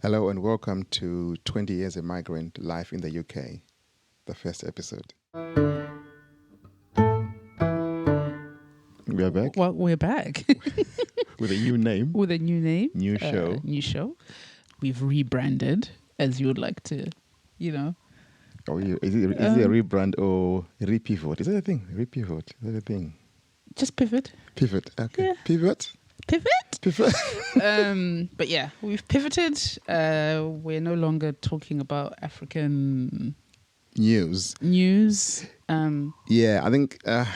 Hello and welcome to 20 Years a Migrant Life in the UK, the first episode. We are back. Well, we're back. With a new name. With a new name. New show. New show. We've rebranded, as you would like to, Oh, is it a rebrand or a repivot? Is that a thing? Repivot. Is that a thing? Just pivot. Pivot. Okay. Yeah. Pivot. Pivot. But yeah, we've pivoted. We're no longer talking about African News. Yeah, I think that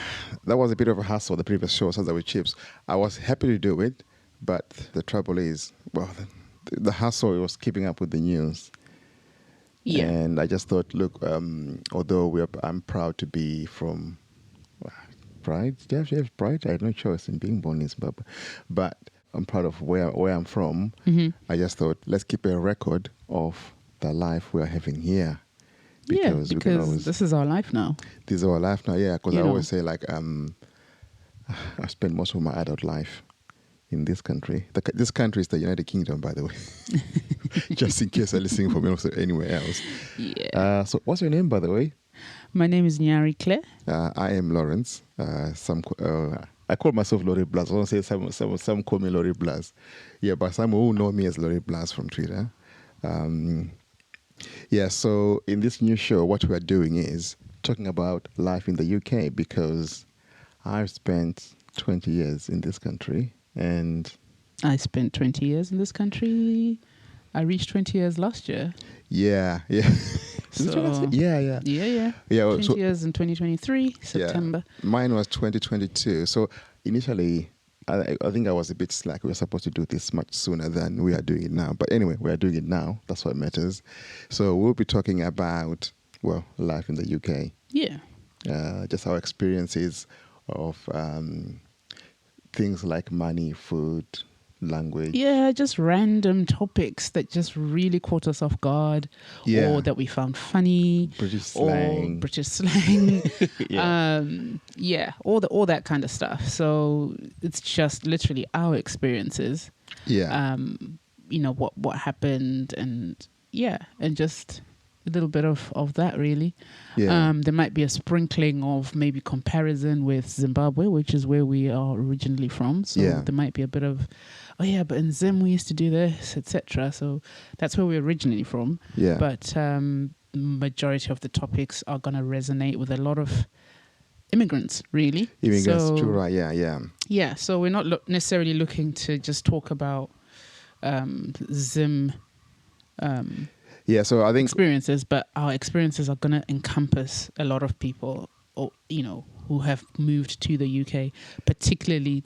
was a bit of a hassle, the previous show, so that with Chips. I was happy to do it, but the trouble is, well, the hassle was keeping up with the news. Yeah. And I just thought, look, although I'm proud to be from Pride. Do you have Pride? I had no choice in being born in Zimbabwe. But I'm proud of where I'm from. Mm-hmm. I just thought, let's keep a record of the life we're having here. Because this is our life now. This is our life now, yeah. Because I always say, like, I spent most of my adult life in this country. This country is the United Kingdom, by the way. Just in case I'm listening from anywhere else. Yeah. So what's your name, by the way? My name is NyariClaire. I am Lawrence. I call myself LawrieBlaz. I want to say some call me LawrieBlaz. Yeah, but some who know me as LawrieBlaz from Twitter. So in this new show, what we are doing is talking about life in the UK because I've spent 20 years in this country and... I spent 20 years in this country. I reached 20 years last year. Yeah. So, yeah. 20 years in 2023, September. Yeah. Mine was 2022. So initially, I think I was a bit slack. We were supposed to do this much sooner than we are doing it now. But anyway, we are doing it now. That's what matters. So we'll be talking about, life in the UK. Yeah. Just our experiences of things like money, food, language. Yeah, just random topics that just really caught us off guard or that we found funny. British slang. All that kind of stuff. So it's just literally our experiences. Yeah. What happened and just a little bit of that really. Yeah. There might be a sprinkling of maybe comparison with Zimbabwe, which is where we are originally from. So there might be a bit of, but in Zim we used to do this, etc. So that's where we're originally from. Yeah. But majority of the topics are going to resonate with a lot of immigrants, really. True, right? Yeah. Yeah. So we're not necessarily looking to just talk about Zim. So I think experiences, but our experiences are going to encompass a lot of people, who have moved to the UK, particularly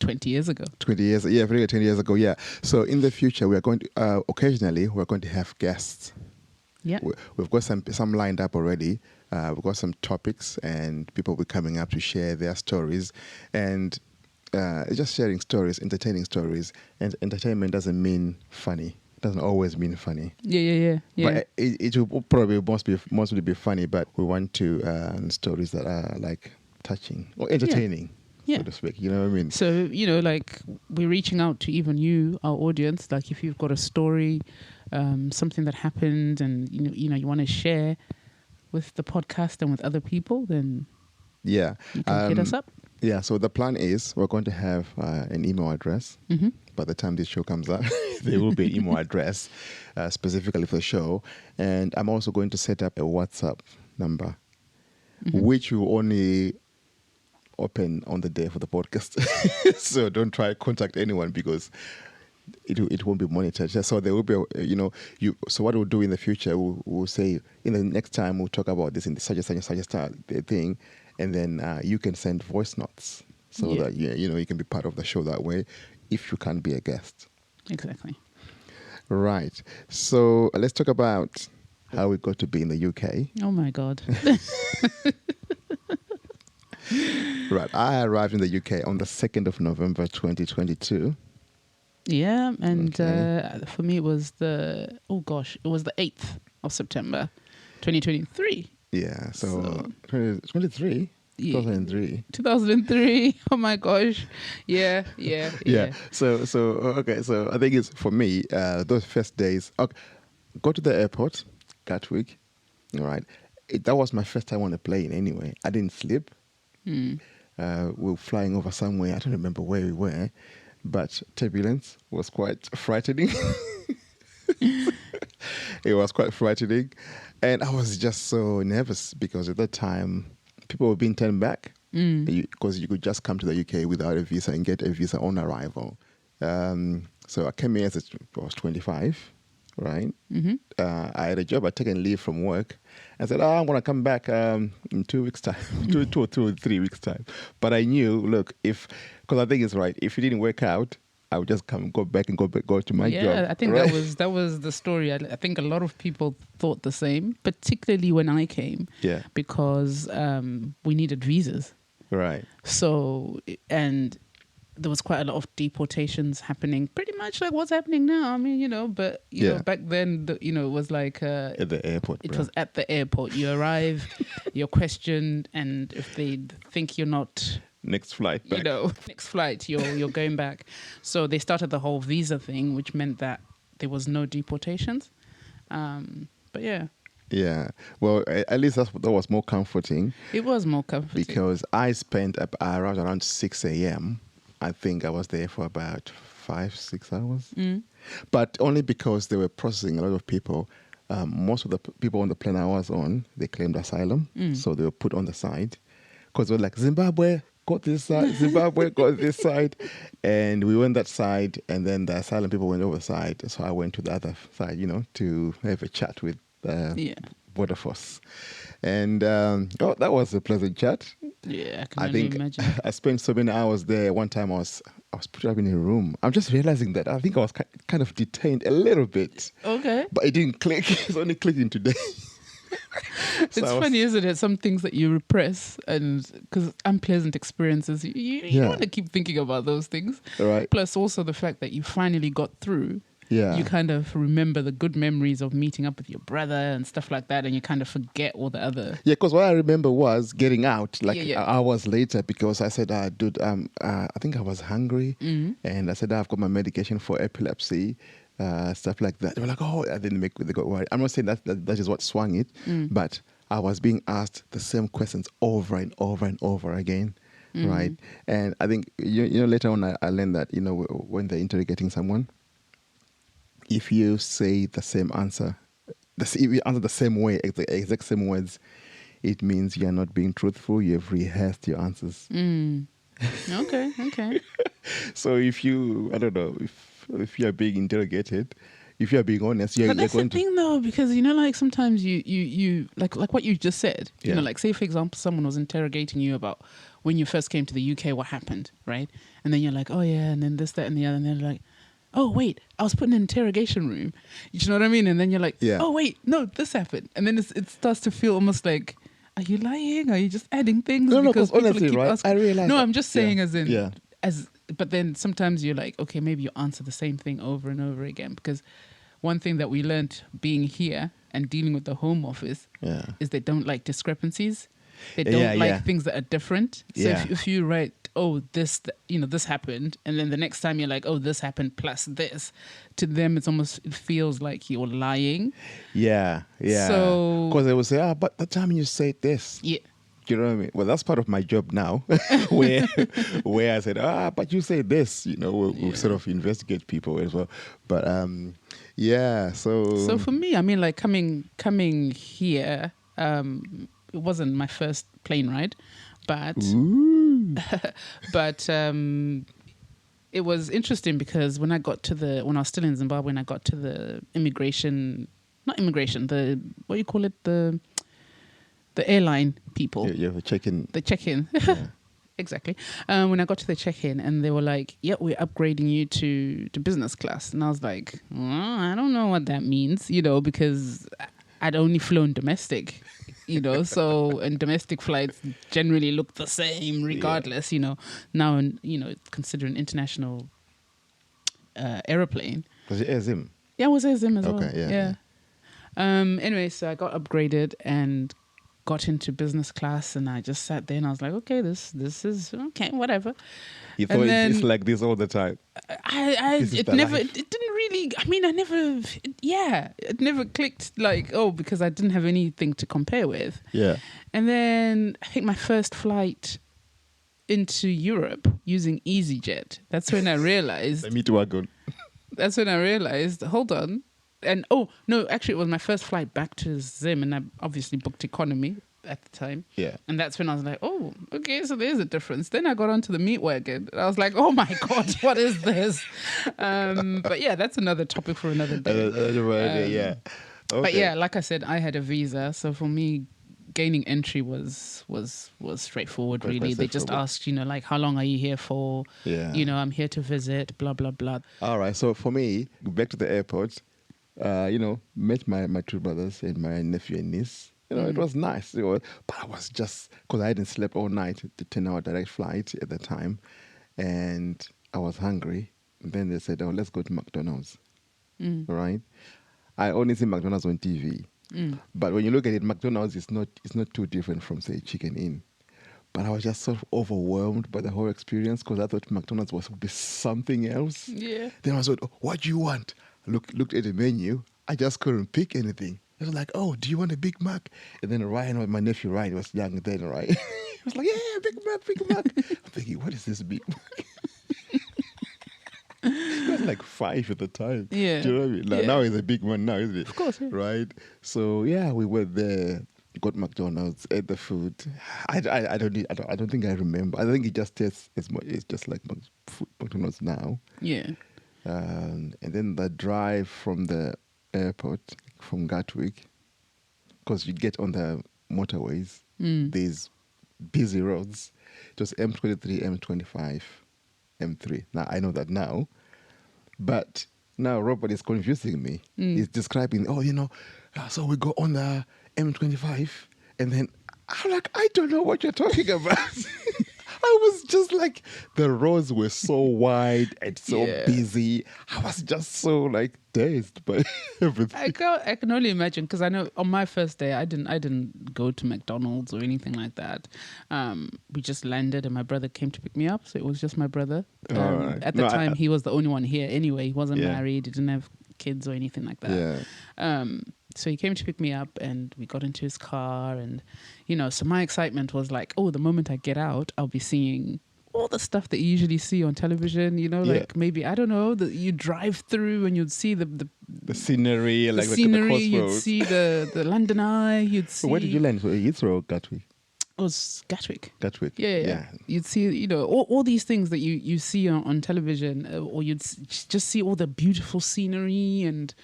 20 years ago. 20 years ago, yeah. So in the future, we are going to, occasionally, we're going to have guests. Yeah. We've got some lined up already. We've got some topics and people will be coming up to share their stories. And just sharing stories, entertaining stories. And entertainment doesn't mean funny. Doesn't always mean funny. Yeah. But it will probably mostly be funny, but we want to stories that are like touching or entertaining, so to speak. You know what I mean? So, like we're reaching out to even you, our audience, like if you've got a story, something that happened and, you want to share with the podcast and with other people, then you can hit us up. Yeah, so the plan is we're going to have an email address. Mm-hmm. By the time this show comes out, there will be an email address specifically for the show. And I'm also going to set up a WhatsApp number, which will only open on the day for the podcast. So don't try to contact anyone because it won't be monitored. So there will be, so what we'll do in the future, we'll say, in the next time we'll talk about this in such a thing. And then you can send voice notes so that, you can be part of the show that way if you can't be a guest. Exactly. Right. So let's talk about how we got to be in the UK. Oh, my God. Right. I arrived in the UK on the 2nd of November, 2022. Yeah. And for me, it was the 8th of September, 2023. Yeah. So 23? 2003. 2003. Oh my gosh. Yeah. So okay. So I think it's for me. Those first days. Okay, go to the airport, Gatwick. All right. That was my first time on a plane. Anyway, I didn't sleep. We were flying over somewhere. I don't remember where we were, but turbulence was quite frightening. It was quite frightening, and I was just so nervous because at that time people were being turned back because you could just come to the UK without a visa and get a visa on arrival. So I came here as I was 25, right? I had a job. I'd taken leave from work and said, I'm going to come back in 2 weeks' time, 2 or 3 weeks' time. But I knew, look, because I think it's right, if it didn't work out, I would just go back to my job. Yeah, I think right? that was the story. I think a lot of people thought the same, particularly when I came. Yeah. Because we needed visas. Right. So, and there was quite a lot of deportations happening, pretty much like what's happening now. I mean, but you know, back then, it was like at the airport. It was at the airport. You arrive, you're questioned, and if they think you're not next flight back. Next flight, you're going back. So they started the whole visa thing, which meant that there was no deportations. But yeah. Yeah. Well, at least that was more comforting. It was more comforting. Because I spent around 6 a.m. I think I was there for about 5-6 hours. But only because they were processing a lot of people. Most of the people on the plane I was on, they claimed asylum. So they were put on the side. Because they were like, Zimbabwe got this side, Zimbabwe got this side. And we went that side, and then the asylum people went over the side. So I went to the other side, to have a chat with Border Force. And that was a pleasant chat. Yeah, I can imagine. I spent so many hours there. One time I was put up in a room. I'm just realizing that I think I was kind of detained a little bit. Okay. But it didn't click. It's only clicking today. It's funny, isn't it? Some things that you repress, and because unpleasant experiences, you don't want to keep thinking about those things. Right. Plus, also the fact that you finally got through. Yeah. You kind of remember the good memories of meeting up with your brother and stuff like that, and you kind of forget all the other. Yeah, because what I remember was getting out hours later because I said, dude, I think I was hungry, and I said, I've got my medication for epilepsy. Stuff like that. They were like, they got worried. I'm not saying that is what swung it, but I was being asked the same questions over and over and over again, right? And I think, later on I learned that, when they're interrogating someone, if you say the same answer, if you answer the same way, the exact same words, it means you're not being truthful. You've rehearsed your answers. Okay. So if you, I don't know, if you are being interrogated, if you are being honest, you're that's going the thing though, because like sometimes you like what you just said, like say for example someone was interrogating you about when you first came to the UK, what happened, right? And then you're like, oh yeah, and then this, that, and the other, and they're like, oh wait, I was put in an interrogation room. You know what I mean? And then you're like, oh wait, no, this happened, and then it starts to feel almost like, are you lying? Are you just adding things? No, because honestly, right? I realize. No, I'm just saying but then sometimes you're like, okay, maybe you answer the same thing over and over again. Because one thing that we learned being here and dealing with the Home Office is they don't like discrepancies. They don't like things that are different. So if you write, this happened, and then the next time you're like, this happened plus this, to them it feels like you're lying. Yeah. So because they will say, but the time you said this. Yeah. You know what I mean? Well, that's part of my job now, where I said, but you say this, we'll sort of investigate people as well. But So for me, I mean, like coming here, it wasn't my first plane ride, but it was interesting because when I was still in Zimbabwe, and I got to the what do you call it, the airline people. You have a check-in. The check-in. Yeah. Exactly. When I got to the check-in, and they were like, we're upgrading you to business class. And I was like, I don't know what that means, because I'd only flown domestic, so, and domestic flights generally look the same regardless, Now, considering international aeroplane. Was it AirZim? Yeah, it was AirZim as well. Okay, yeah. Anyway, so I got upgraded, and got into business class, and I just sat there and I was like, okay, this is okay, whatever. You thought it's like this all the time. It didn't really. I mean, it never clicked. Like, oh, because I didn't have anything to compare with. Yeah. And then I think my first flight into Europe using EasyJet. That's when I realized. Let me to wagon. That's when I realized. Hold on. And oh no, actually, it was my first flight back to Zim, and I obviously booked economy at the time. Yeah. And that's when I was like, oh, okay, so there's a difference. Then I got onto the meat wagon. And I was like, oh my God, what is this? But yeah, that's another topic for another day. Yeah. Okay. But yeah, like I said, I had a visa, so for me, gaining entry was straightforward. Quite really, they just asked, like, how long are you here for? Yeah. I'm here to visit. Blah blah blah. All right. So for me, back to the airport. Met my two brothers and my nephew and niece. It was nice. But I was just, because I hadn't slept all night, the 10-hour direct flight at the time, and I was hungry. And then they said, oh, let's go to McDonald's. Right? I only see McDonald's on TV. But when you look at it, McDonald's is not too different from, say, Chicken Inn. But I was just sort of overwhelmed by the whole experience because I thought McDonald's would be something else. Yeah. Then I was like, oh, what do you want? Looked at the menu. I just couldn't pick anything. I was like, oh, do you want a Big Mac? And then Ryan, my nephew Ryan, was young then, right? He was like, yeah, Big Mac. I'm thinking, what is this Big Mac? He was like 5 at the time. Yeah. Do you know what I mean? Like, now he's a big man now, isn't it? Of course. Yeah. Right? So, yeah, we went there, got McDonald's, ate the food. I don't think I remember. I think it just tastes, it's just like McDonald's now. Yeah. And then the drive from the airport, from Gatwick, because you get on the motorways, there's busy roads. It was M23, M25, M3. Now, I know that now. But now Robert is confusing me. He's describing, so we go on the M25, and then I'm like, I don't know what you're talking about. I was just like, the roads were so wide and so busy. I was just so like dazed by everything. I can only imagine, because I know on my first day I didn't go to McDonald's or anything like that. We just landed and my brother came to pick me up, so it was just my brother. Right. At the time, he was the only one here anyway. He wasn't married. He didn't have kids or anything like that. Yeah. So he came to pick me up and we got into his car, and so my excitement was like, oh, the moment I get out, I'll be seeing all the stuff that you usually see on television, like maybe, I don't know, that you drive through and you'd see the scenery, like the scenery, crossroads. you'd see the London Eye, you'd see... So where did you land? Heathrow or Gatwick? It was Gatwick. Yeah. You'd see, all these things that you see on television, or you'd just see all the beautiful scenery and...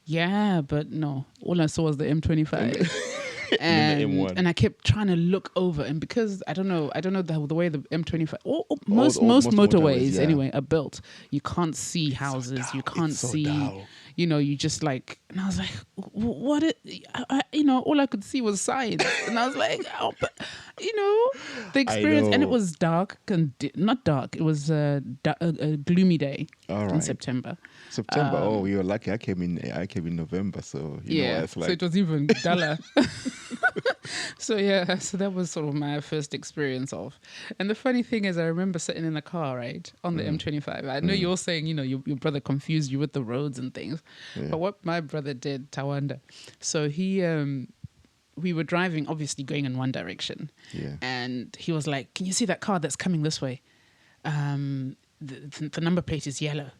Yeah, but no. All I saw was the M25. And I kept trying to look over, and because I don't know the way the M25 most motorways anyway are built, you can't see houses, you can't see you just like, and I was like, what all I could see was signs, and I was like, oh, but the experience, and it was dark, and not dark, it was a gloomy day in September. You were lucky. I came in November, so it's like... so it was even duller. So that was sort of my first experience of. And the funny thing is, I remember sitting in the car, right, on the M25. I know you're saying, your brother confused you with the roads and things, but what my brother did, Tawanda, so he, we were driving, obviously going in one direction, and he was like, "Can you see that car that's coming this way? The number plate is yellow."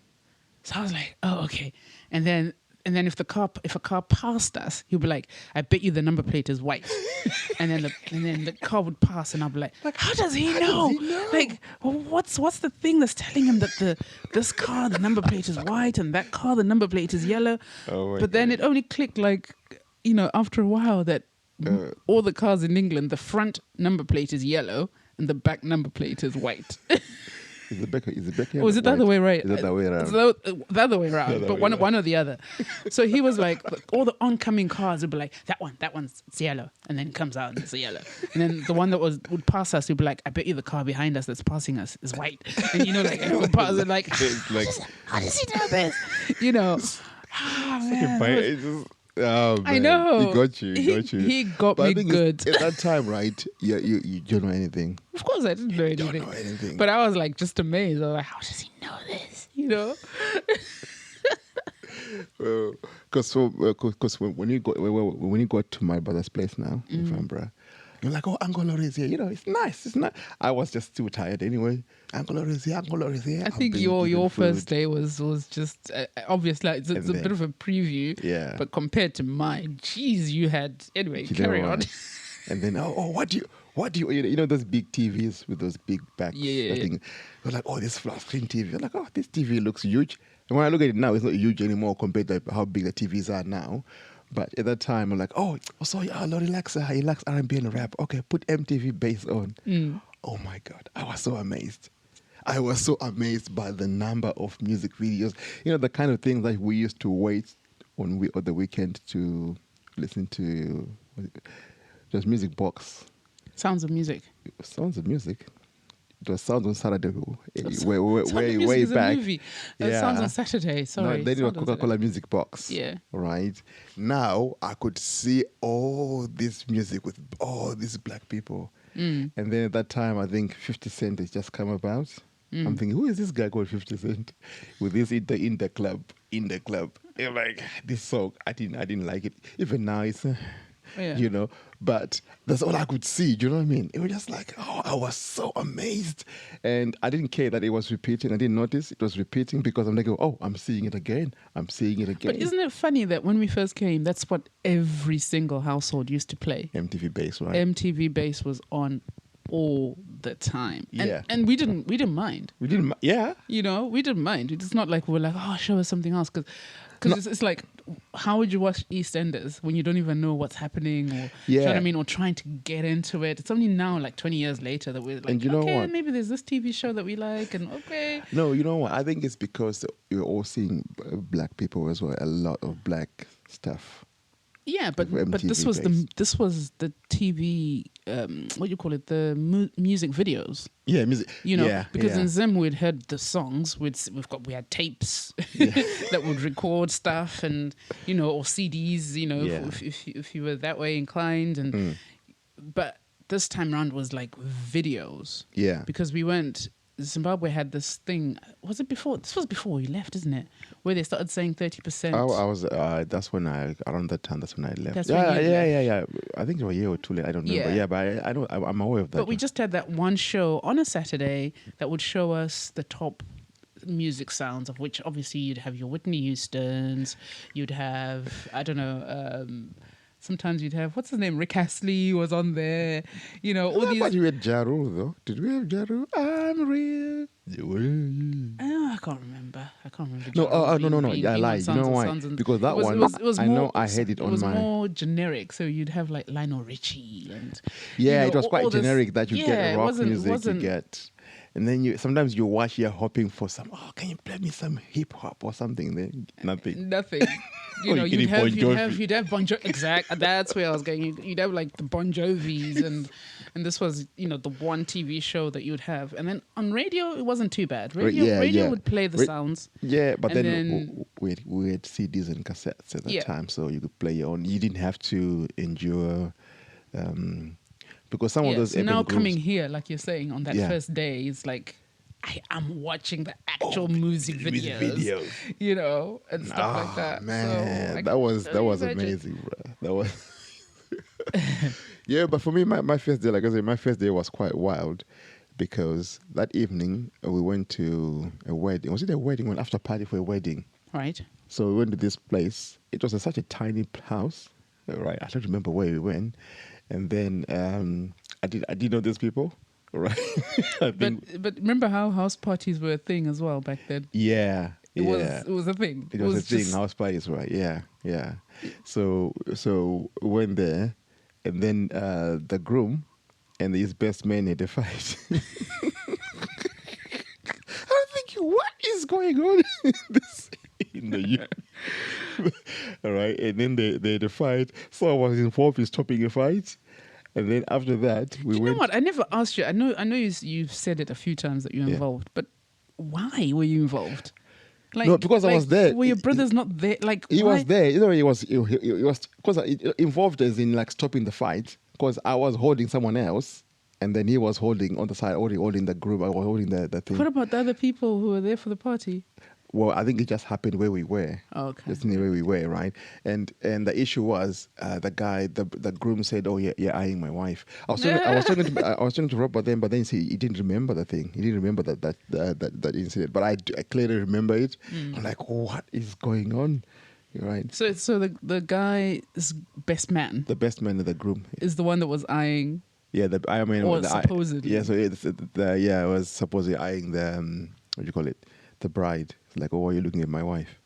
So I was like, "Oh, okay," and then if a car passed us, he'd be like, "I bet you the number plate is white." and then the car would pass, and I'd be like, "How does he know? Like, what's the thing that's telling him that this car the number plate is white and that car the number plate is yellow?" But then it only clicked, like, after a while, that all the cars in England, the front number plate is yellow and the back number plate is white. Is the back yellow? Or is it the other way right? Is it the other way around? It's the other way around, but one or the other. So he was like, all the oncoming cars would be like, that one's it's yellow, and then it comes out and it's yellow. And then the one that would pass us would be like, I bet you the car behind us that's passing us is white. And it would pass it like, how does he know this? Oh, man, Oh, I man. know. He got you. He got But I me think good. at that time, right? You don't know anything. Of course, I didn't know anything. Don't know anything. But I was like just amazed. I was like, how does he know this? You know? Because when you got to my brother's place now in Farnborough, you're like, oh, Uncle Laurie is here. You know, it's nice. It's not. I was just too tired anyway. Uncle Laurie is here. Uncle Laurie is here. I think your first day was just obviously it's a bit of a preview. Yeah. But compared to mine, geez, you had anyway. Carry on. And then what do you you know those big TVs with those big backs? Yeah. I think you're like, oh, this flat screen TV. You're like, oh, this TV looks huge. And when I look at it now, it's not huge anymore compared to how big the TVs are now. But at that time, I'm like, oh, so Laurie likes he likes R&B and rap. Okay, put MTV bass on. Oh my God, I was so amazed. I was so amazed by the number of music videos. You know, the kind of things that we used to wait on the weekend to listen to. Just music box. Sounds of Music. Sounds of Music. It was Sounds on Saturday. Way back. Movie. Sounds on Saturday. Sorry. No, then it was Coca-Cola Music Box. Yeah. Right. Now I could see all this music with all these black people. And then at that time, I think 50 Cent has just come about. I'm thinking, who is this guy called 50 Cent with this in the club? You're like, this song, I didn't like it. Even now, it's. You know, but that's all I could see. Do you know what I mean? It was just like, oh, I was so amazed. And I didn't care that it was repeating. I didn't notice it was repeating because I'm like, oh, I'm seeing it again. But isn't it funny that when we first came, that's what every single household used to play? MTV Bass, right? MTV Bass was on all the time. And we didn't mind. We didn't, yeah. You know, we didn't mind. It's not like we're like, oh, show us something else. Because it's like, how would you watch EastEnders when you don't even know what's happening, or you know what I mean, or trying to get into it? It's only now, like 20 years later, that we're like, and you know okay, what? maybe there's this TV show that we like, and okay. No, you know what? I think it's because you're all seeing black people as well. A lot of black stuff. Yeah, but this was the TV, what do you call it? The music videos. Yeah, music. You know, because in Zim we'd heard the songs. We had tapes that would record stuff, and you know, or CDs. You know, if you were that way inclined, and but this time around was like videos. Yeah, because we went. Zimbabwe had this thing. Was it before? This was before we left, isn't it? Where they started saying 30%. I was. That's when around that time. That's when I left. That's yeah. I think it was a year or two late. I don't remember. Yeah, but I know. I'm aware of that. But we just had that one show on a Saturday that would show us the top music sounds, of which obviously you'd have your Whitney Houstons. You'd have sometimes you'd have, what's his name? Rick Astley was on there. You know, all these. But you had Jaru, though. Did we have Jaru? I'm real. I can't remember. No, I lied. You know why? Because that I had it on my. It was more generic. So you'd have like Lionel Richie and. Yeah, it was quite generic that you get rock music, you get. And then sometimes you watch, you're hoping for some, can you play me some hip hop or something? Then nothing. You know, you'd have Bon Jovi. Exactly. That's where I was going. You'd have like the Bon Jovis, and this was, you know, the one TV show that you'd have. And then on radio, it wasn't too bad. Radio would play the sounds. Yeah, but then we had CDs and cassettes at that time, so you could play your own. You didn't have to endure. Because some of those so now coming here, like you're saying, on that first day, it's like I am watching the actual music videos, you know, and stuff like that. Man, so that was amazing, bro. That was yeah. But for me, my first day, like I said, my first day was quite wild because that evening we went to a wedding. Was it a wedding? An after party for a wedding, right? So we went to this place. It was such a tiny house, right? I don't remember where we went. And then I did know these people, right? but remember how house parties were a thing as well back then? Yeah. It was a thing. It was a thing, house parties, right? Yeah. So we went there, and then the groom and his best man had a fight. I'm thinking, what is going on in the year? All right, and then they had a fight. So I was involved in stopping a fight, and then after that we went. You know what? I never asked you. I know you've said it a few times that you're involved, but why were you involved? Like, No, because I was there. Were your brothers not there? Like, He why? was there. You know, he was because it involved us in like stopping the fight. Because I was holding someone else, and then he was holding on the side, holding the group. I was holding the thing. What about the other people who were there for the party? Well, I think it just happened where we were. Oh, okay. Just near where we were, right? And the issue was the groom said, "Oh, yeah, you're eyeing my wife." I was talking to Robert then, but then he didn't remember the thing. He didn't remember that incident. But I clearly remember it. I'm like, what is going on? Right. So the guy's best man, The best man of the groom is the one that was eyeing. Yeah, Or supposedly. Yeah, so I was supposedly eyeing the what do you call it? The bride. It's like, oh, why are you looking at my wife?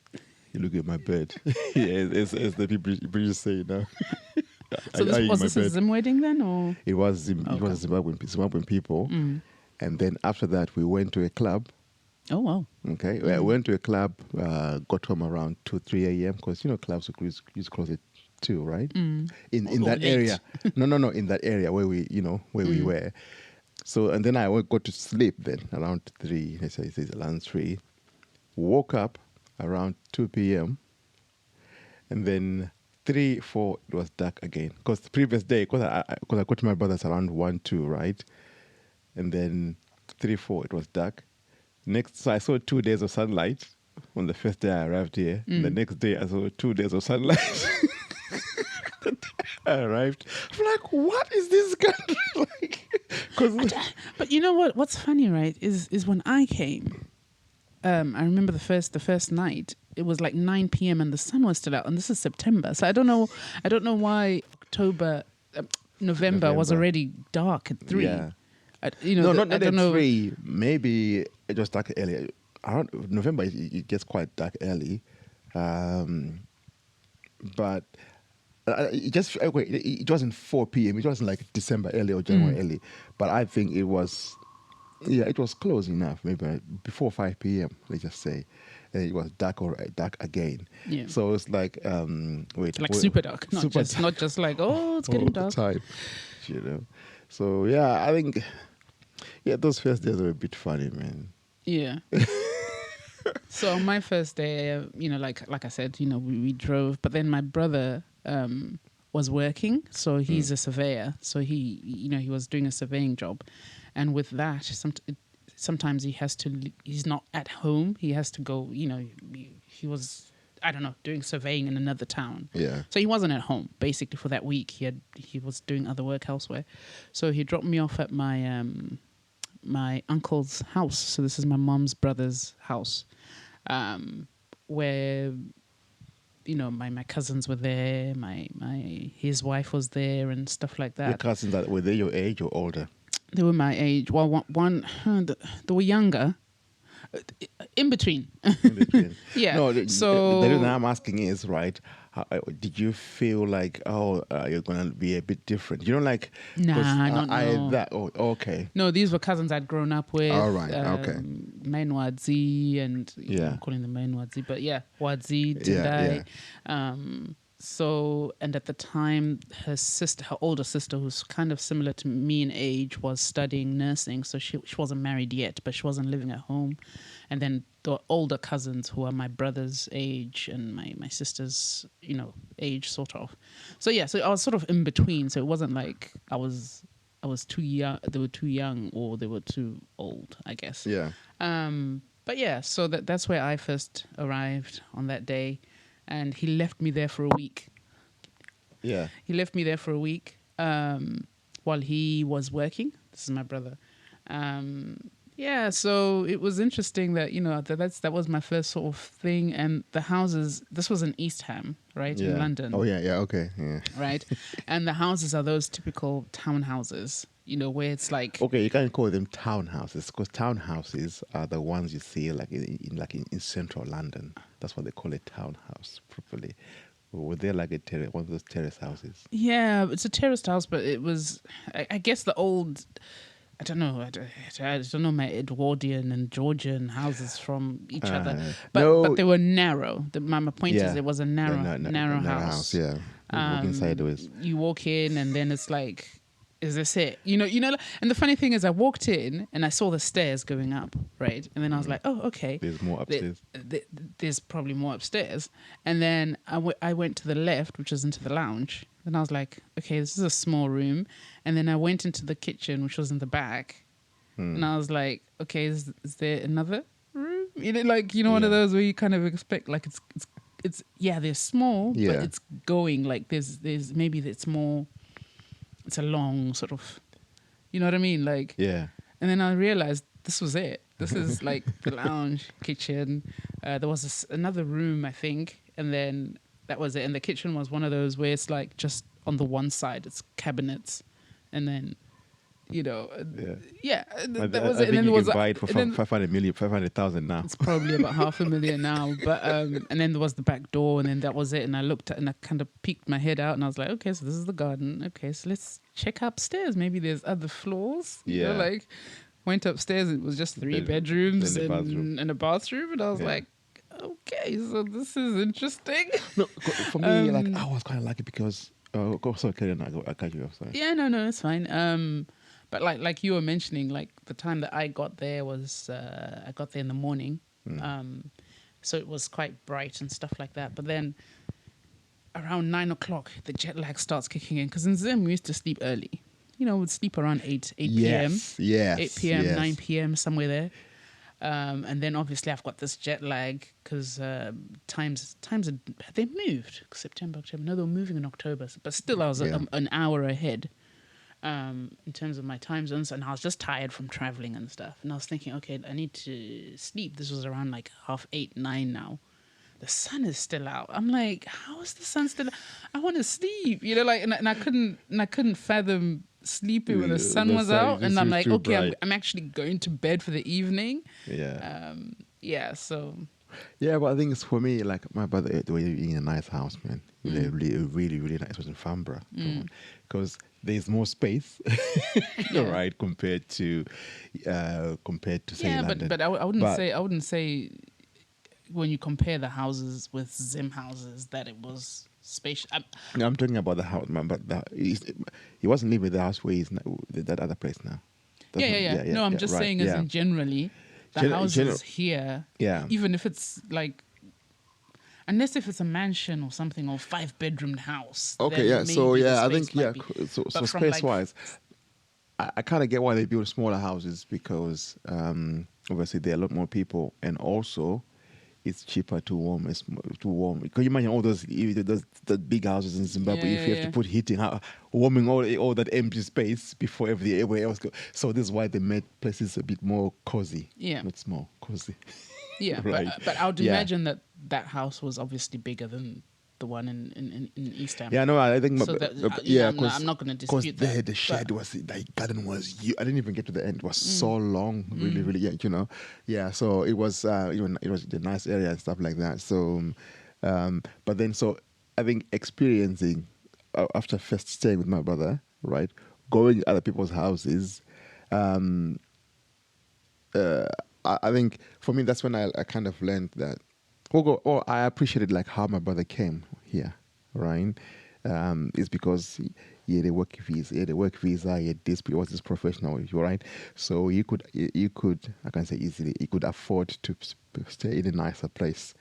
You're looking at my bed. Yeah, it's the people say now. So was this a Zim wedding then, or it was Zimbabwean people, and then after that we went to a club. Oh wow! Okay, I went to a club. Got home around 2-3 a.m. because clubs used to close at 2, right? In that late. area. No, in that area where we we were. So and then I got to sleep then around 3. Let's say it's around 3. Woke up around 2 p.m. and then 3, 4 it was dark again. Because the previous day, because I got to my brother's around 1, 2, right? And then 3, 4 it was dark. So I saw 2 days of sunlight on the first day I arrived here. The next day I saw 2 days of sunlight. I arrived. I'm like, what is this country like? But you know what? What's funny, right? Is when I came, I remember the first night. It was like 9 p.m. and the sun was still out, and this is September. So I don't know why November was already dark at 3. Yeah. Not at 3. Maybe it was dark earlier. Around November, it gets quite dark early, but. It wasn't 4 p.m. It wasn't like December early or January early, but I think it was close enough. Maybe before 5 p.m. Let's just say, and it was dark again. Yeah. So it's like super dark, not just like it's getting dark. Time, So yeah, I think those first days were a bit funny, man. Yeah. So on my first day, like I said, we drove, but then my brother was working, so he's a surveyor. So he was doing a surveying job, and with that, sometimes he's not at home. He has to go. He was, I don't know, doing surveying in another town. Yeah. So he wasn't at home basically for that week. He was doing other work elsewhere. So he dropped me off at my my uncle's house. So this is my mom's brother's house, where my cousins were there, his wife was there and stuff like that. Your cousins were they your age or older? They were my age. Well, they were younger. In between. Yeah. No, the so reason I'm asking is, right, did you feel like, you're going to be a bit different? Like... No. Okay. No, these were cousins I'd grown up with. All right, okay. Mainwadzi and... I'm calling them Mainwadzi, but Wadzi, Tendai. Yeah. So, and at the time, her older sister, who's kind of similar to me in age, was studying nursing. So she wasn't married yet, but she wasn't living at home. And then the older cousins, who are my brother's age and my sister's, age, sort of. So yeah, so I was sort of in between. So it wasn't like I was too young. They were too young, or they were too old, I guess. Yeah. But yeah, so that's where I first arrived on that day. And he left me there for a week. Yeah. He left me there for a week while he was working. This is my brother. So it was interesting that, that was my first sort of thing. And the houses, this was in East Ham, right, in London. Oh, yeah, okay. Yeah. Right? And the houses are those typical townhouses, where it's like... Okay, you can't call them townhouses, because townhouses are the ones you see in central London. That's what they call a townhouse properly. Were they like one of those terrace houses? Yeah, it's a terraced house, but it was, I guess, the old... I don't know my Edwardian and Georgian houses from each other, but they were narrow. My point is, it was a narrow house. Yeah, walking sideways. You walk in, and then it's like is this it? You know. And the funny thing is, I walked in and I saw the stairs going up, right? And then I was like, oh, okay. There's more upstairs. There's probably more upstairs. And then I went to the left, which is into the lounge. And I was like, okay, this is a small room. And then I went into the kitchen, which was in the back. And I was like, okay, is there another room? One of those where you kind of expect, like, it's they're small, but it's going, like, there's maybe it's more, it's a long sort of, you know what I mean? Like, yeah. And then I realized this was it. This is like the lounge, kitchen. There was another room, I think. And then that was it. And the kitchen was one of those where it's like just on the one side, it's cabinets. And then, that was it. I think And then you there was can buy it for 500,000 now. It's probably about 500,000 now. But and then there was the back door, and then that was it. And I looked at, and I kind of peeked my head out, and I was like, okay, so this is the garden. Okay, so let's check upstairs. Maybe there's other floors. Like went upstairs. It was just 3 bedrooms and a bathroom, and I was like, okay, so this is interesting. No, for me, I was kind of lucky because. Sorry, Karen, I cut you off. Sorry. Yeah, no, it's fine. But like you were mentioning, like the time that I got there was I got there in the morning, so it was quite bright and stuff like that. But then around 9 o'clock, the jet lag starts kicking in because in Zim we used to sleep early. We'd sleep around 8 p.m. Yes. 8 p.m., 9 p.m. somewhere there. And then obviously I've got this jet lag because times they moved September, October. No, they were moving in October, but still I was an hour ahead in terms of my time zones, and I was just tired from traveling and stuff. And I was thinking, okay, I need to sleep. This was around like 8:30, 9 now. The sun is still out. I'm like, how is the sun still out? I want to sleep, and I couldn't fathom sleeping when the sun was out, and I'm like, okay, I'm actually going to bed for the evening. So but I think it's for me, like my brother, they were in a nice house, man. Really, really, really nice. It was in Farnborough, because there's more space, right, compared to say London. But I wouldn't say when you compare the houses with Zim houses that it was spacious. I'm talking about the house, man. But he wasn't living in the house where he's that other place now. No, I'm just saying, as in generally, the houses here, even if it's like, unless if it's a mansion or something, or 5-bedroomed house. Okay, so I think so space wise, I kind of get why they build smaller houses because obviously there are a lot more people, and also it's cheaper to warm. It's too warm. Can you imagine all those the big houses in Zimbabwe? If you have to put heating, warming all that empty space before everywhere else goes. So this is why they made places a bit more cozy. Yeah, not small, cozy. Yeah, right. But I would imagine that house was obviously bigger than the one in East Ham. Yeah, no, I think. So I'm not going to dispute that. The shed was, the garden was. I didn't even get to the end. It was so long, really, really. Yeah. So it was a nice area and stuff like that. So, but then I think experiencing after first staying with my brother, right, going to other people's houses, I think for me that's when I kind of learned that. I appreciated like how my brother came here, right? It's because he had a work visa, he had this, he was this professional, right? So you could, I can say easily, he could afford to stay in a nicer place.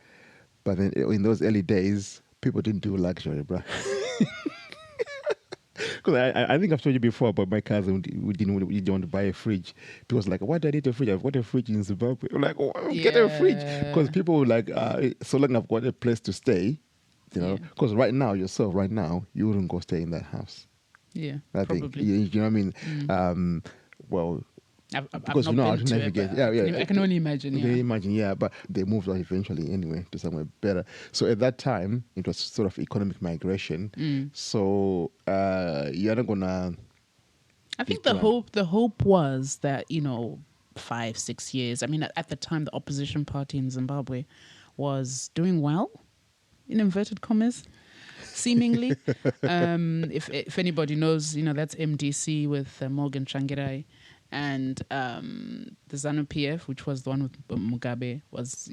But then in those early days, people didn't do luxury, bro. Because I think I've told you before about my cousin. We didn't want to buy a fridge. People was like, "Why do I need a fridge? I've got a fridge in Zimbabwe." I'm like, get a fridge, because people were like, so long I've got a place to stay, Because right now, you wouldn't go stay in that house. Yeah, I probably. think you know what I mean. Well. Because I've not how been to to navigate. It, I can only imagine. You can imagine, but they moved on eventually anyway to somewhere better. So at that time, it was sort of economic migration. So you're not gonna. I think the hope was that 5-6 years. I mean, at the time, the opposition party in Zimbabwe was doing well, in inverted commas, seemingly. If anybody knows, that's MDC with Morgan Tsvangirai. and the ZANU-PF, which was the one with Mugabe, was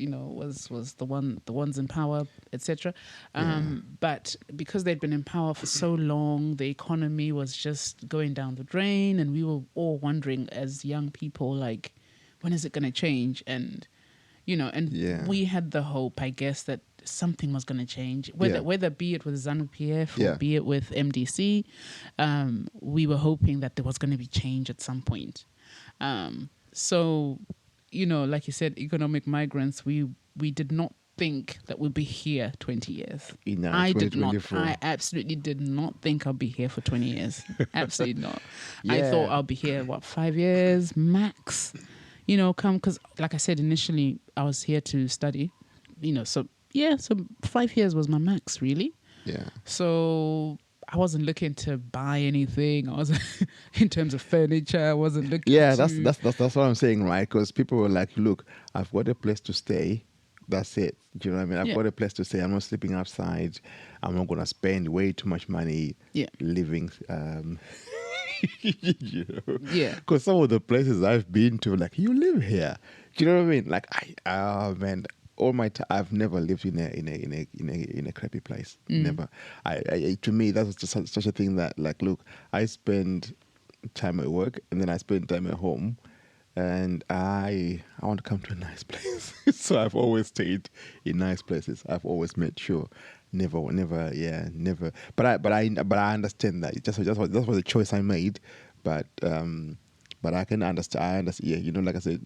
the ones in power, etc. But because they'd been in power for so long, the economy was just going down the drain, and we were all wondering as young people, like, when is it going to change? And we had the hope, I guess, that something was going to change, whether be it with ZANU-PF or be it with MDC. We were hoping that there was going to be change at some point. So, like you said, economic migrants, we did not think that we'd be here 20 years. I did not. I absolutely did not think I'll be here for 20 years. Absolutely not. I thought I'll be here, 5 years max? Because like I said, initially I was here to study, so 5 years was my max, really. Yeah. So I wasn't looking to buy anything. I was in terms of furniture, I wasn't looking that's what I'm saying, right? Because people were like, look, I've got a place to stay. That's it. Do you know what I mean? I've got a place to stay. I'm not sleeping outside. I'm not going to spend way too much money living. Because some of the places I've been to, like, you live here. Do you know what I mean? Like, all my time, I've never lived in a crappy place. Never. To me, that was just such a thing that, like, look, I spend time at work and then I spend time at home, and I want to come to a nice place. So I've always stayed in nice places. I've always made sure. Never. But I understand that. That was a choice I made. But I can understand. Yeah, like I say,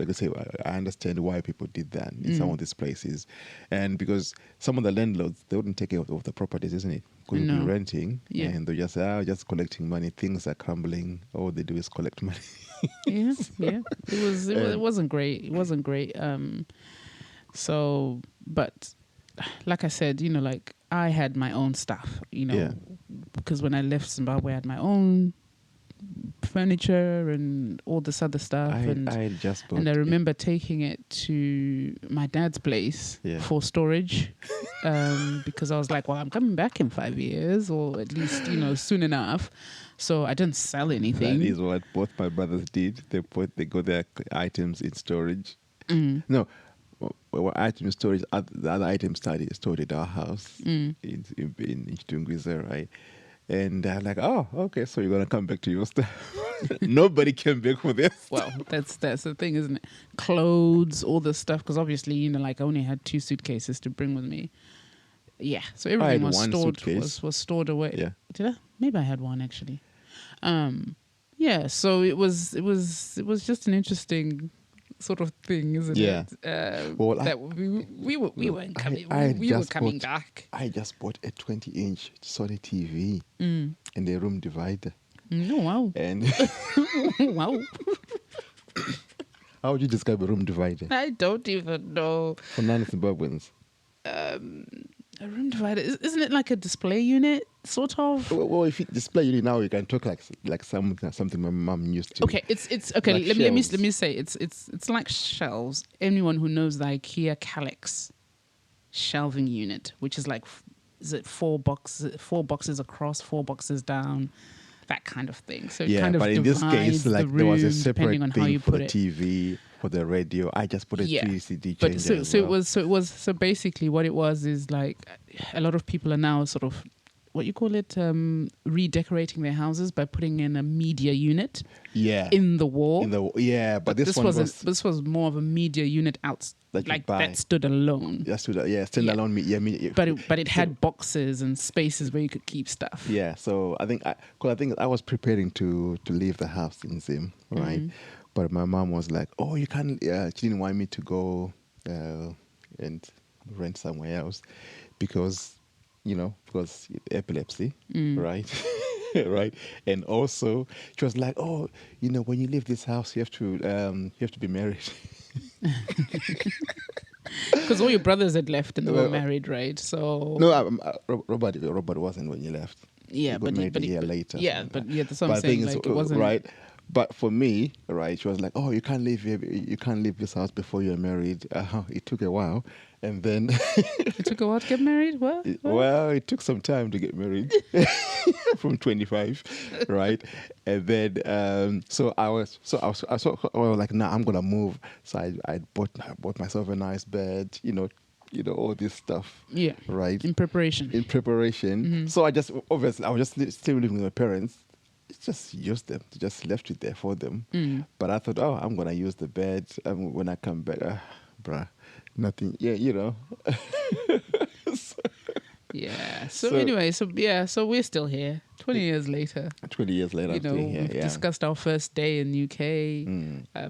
I understand why people did that in some of these places, and because some of the landlords, they wouldn't take care of the properties, isn't it? Because you'll be renting, and they're just collecting money. Things are crumbling. All they do is collect money. Yeah. It wasn't great. It wasn't great. So, but like I said, like, I had my own stuff, because when I left Zimbabwe, I had my own furniture and all this other stuff. I remember taking it to my dad's place for storage, because I was like, well, I'm coming back in 5 years, or at least, soon enough. So I didn't sell anything. That is what both my brothers did. They got their items in storage. No. Well, item storage, the other items stored at our house in Chitungwiza, right? And they're like, oh, okay, so you're going to come back to your stuff. Nobody came back for this. Well, that's the thing, isn't it? Clothes, all this stuff, because obviously, like, I only had 2 suitcases to bring with me. Yeah, so everything was stored away. Yeah. Did I? Maybe I had one, actually. Yeah, so it was just an interesting sort of thing, isn't it? Well, that we weren't coming. We were coming back. I just bought a 20-inch Sony TV and a room divider. Oh, wow! And wow. How would you describe a room divider? I don't even know. For non-Zimbabweans. A room divider, isn't it like a display unit, sort of? Well, if you display unit now, you can talk like something my mum used to. Okay, it's okay. Like let me say it's like shelves. Anyone who knows the IKEA Calyx shelving unit, which is like, is it 4 boxes across, 4 boxes down, that kind of thing. So it kind of but in this case, like, there was a separate thing for the TV. For the radio, I just put a 3 CD changer. But so basically what it was is, like, a lot of people are now sort of, what you call it, redecorating their houses by putting in a media unit in the wall. But this was more of a media unit out, that stood alone. Standalone media. But it had boxes and spaces where you could keep stuff. Yeah, so I think I was preparing to leave the house in Zim, right? But my mom was like, "Oh, you can't." She didn't want me to go and rent somewhere else because epilepsy, right? Right. And also, she was like, "Oh, when you leave this house, you have to be married." Because all your brothers had left and they were married, right? So no, Robert wasn't when you left. Yeah, he got married a year later. Yeah, but that's what I'm saying. Like, it wasn't right. But for me, right, she was like, "Oh, you can't leave here. You can't leave this house before you're married." It took a while, and then It took a while to get married. What? well, it took some time to get married from 25, right? And then I was like, "Nah, I'm gonna move." So I bought myself a nice bed, all this stuff, Yeah. right? In preparation. So I was just still living with my parents. Just used them, just left it there for them. But I thought, oh, I'm gonna use the bed when I come back. Bruh, nothing. Yeah. Yeah. So anyway, so we're still here 20 years later. 20 years later, I'm still here. We've discussed our first day in UK.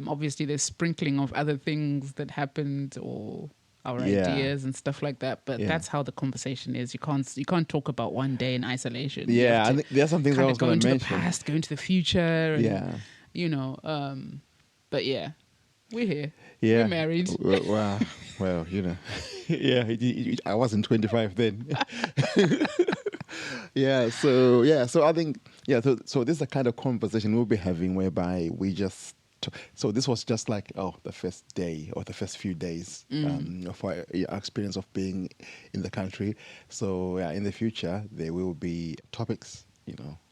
Obviously, there's sprinkling of other things that happened or our ideas and stuff like that. But that's how the conversation is. You can't talk about one day in isolation. Yeah, I think there's some things I was going to mention. Go into the past, go into the future. And, but yeah, we're here. Yeah. We're married. Well, yeah, I wasn't 25 then. So I think, so this is the kind of conversation we'll be having whereby we just, so this was just like, the first day or the first few days of our experience of being in the country. So in the future, there will be topics,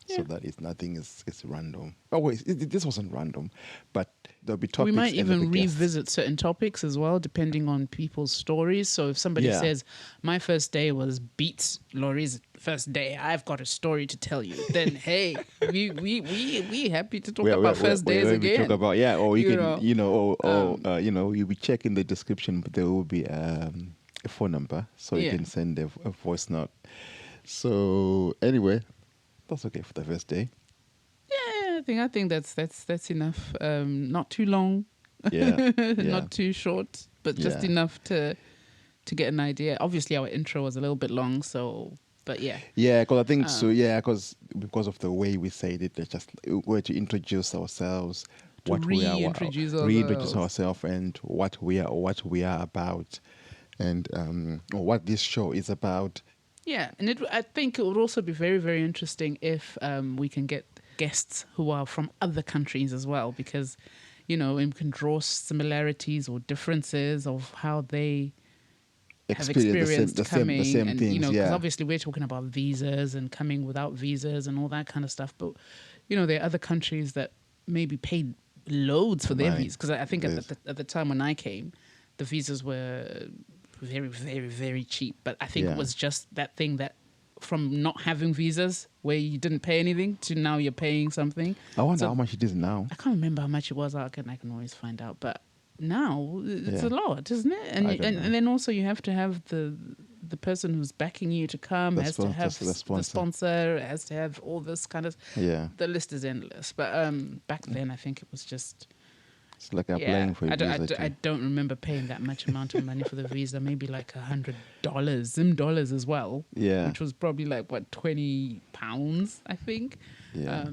so that nothing is random. Oh wait, this wasn't random, but there'll be topics. We might even revisit certain topics as well, depending on people's stories. So if somebody says, "My first day was beats Laurie's first day," I've got a story to tell you. Then hey, we happy to talk about first days again. Talk about or you can you'll be checking the description, but there will be a phone number, so you can send a voice note. So anyway. That's okay for the first day. Yeah, I think that's enough. Not too long. Not too short, but just enough to get an idea. Obviously, our intro was a little bit long, so but yeah. Yeah, because I think so. Yeah, because of the way we said it, just were to introduce ourselves, reintroduce ourselves, and what we are about, and what this show is about. Yeah, and I think it would also be very, very interesting if we can get guests who are from other countries as well, because, we can draw similarities or differences of how they have experienced coming. The same things, because obviously we're talking about visas and coming without visas and all that kind of stuff. But, there are other countries that maybe paid loads for their visas. Because I think at the time when I came, the visas were very, very, very cheap. But I think it was just that thing that from not having visas where you didn't pay anything to now you're paying something. I wonder how much it is now. I can't remember how much it was. I can always find out. But now it's a lot, isn't it? And then also you have to have the person who's backing you to come, has to have the sponsor, has to have all this kind of... Yeah. The list is endless. But back then I think it was just... It's like applying for a visa. I don't remember paying that much amount of money for the visa. Maybe like $100, Zim dollars as well. Yeah. Which was probably like, £20, I think. Yeah.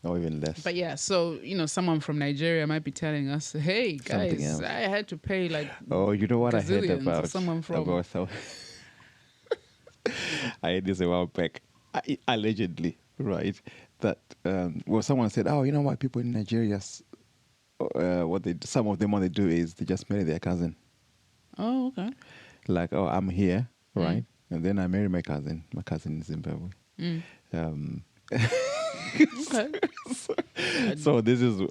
Or even less. But yeah, so, someone from Nigeria might be telling us, hey, guys, I had to pay like... Oh, you know what I heard about? Someone from... I heard this a while back. Allegedly, right? That, someone said, you know what, people in Nigeria... some of them what they do is they just marry their cousin. Oh, okay. Like, I'm here, right? And then I marry my cousin in Zimbabwe. Okay. So this is,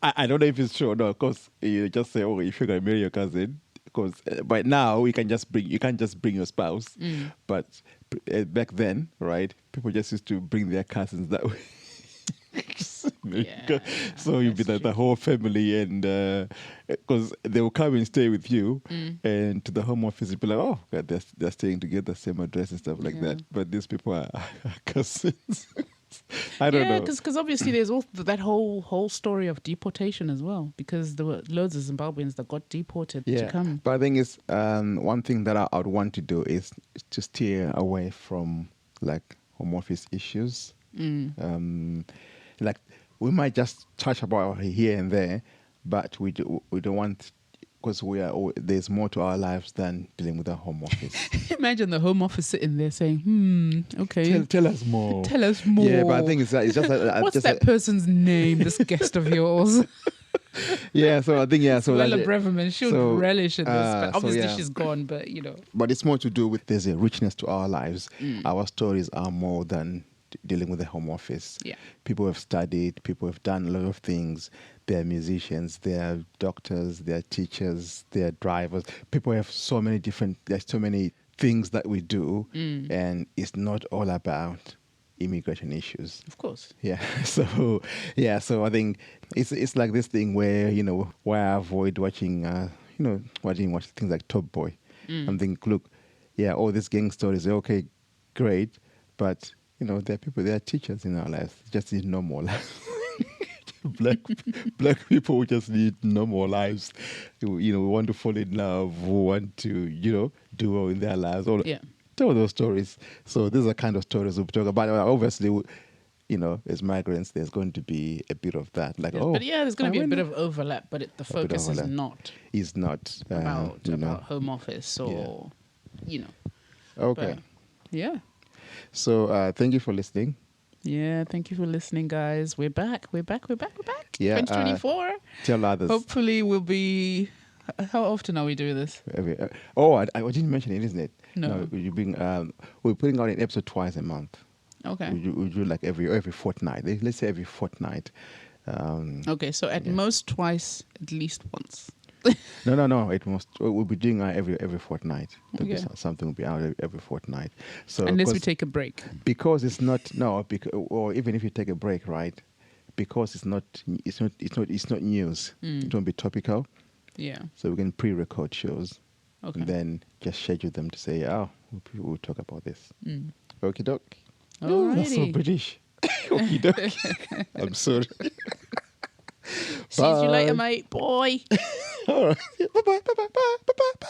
I don't know if it's true or not, because you just say, if you're going to marry your cousin, because but now you can't just bring your spouse. But back then, right, people just used to bring their cousins that way. So you'd be the whole family, and because they will come and stay with you, and to the home office you'd be like, oh God, they're staying together, same address and stuff like that. But these people are cousins. I don't know. Because obviously there's also that whole story of deportation as well, because there were loads of Zimbabweans that got deported to come. But I think it's one thing that I would want to do is to steer away from like home office issues. Like we might just touch about here and there, but we don't want because there's more to our lives than dealing with the home office. Imagine the home office sitting there saying, okay. Tell us more. Tell us more. Yeah, but I think it's just what's just that person's name, this guest of yours? Yeah, so I think, so Wella Breverman, she would relish in this, but obviously so, she's gone, but But it's more to do with there's a richness to our lives. Our stories are more than dealing with the home office. Yeah. People have studied, people have done a lot of things. They're musicians, they're doctors, they're teachers, they're drivers. People have there's so many things that we do, and it's not all about immigration issues. Of course. Yeah. So I think it's like this thing where, why I avoid watching watching things like Top Boy. I'm thinking, look, all these gang stories are okay, great, but there are teachers in our lives. Just need normal lives. Black people just need normal lives. We want to fall in love, we want to, do well in their lives. Tell those stories. So these are kind of stories we'll talk about. Obviously, as migrants, there's going to be a bit of that. Like, but there's going to be a bit of overlap, but the focus is not. Is not about home office or, Okay. But, yeah. So thank you for listening. Yeah, thank you for listening, guys. We're back. Yeah, 2024. Tell others. Hopefully we'll be... How often are we doing this? I didn't mention it, isn't it? No. We're putting out an episode twice a month. Okay. We do like every fortnight. Let's say every fortnight. Okay, so at most twice, at least once. No. We'll be doing every fortnight. Okay. Something will be out every fortnight. So unless we take a break. Because it's not or even if you take a break, right? Because it's not news. It won't be topical. Yeah. So we can pre-record shows. Okay. And then just schedule them to say, we'll talk about this. Okie doke. Alrighty. That's so British. Okie doke. I'm sorry. See you later, mate. Bye. All right. Bye-bye.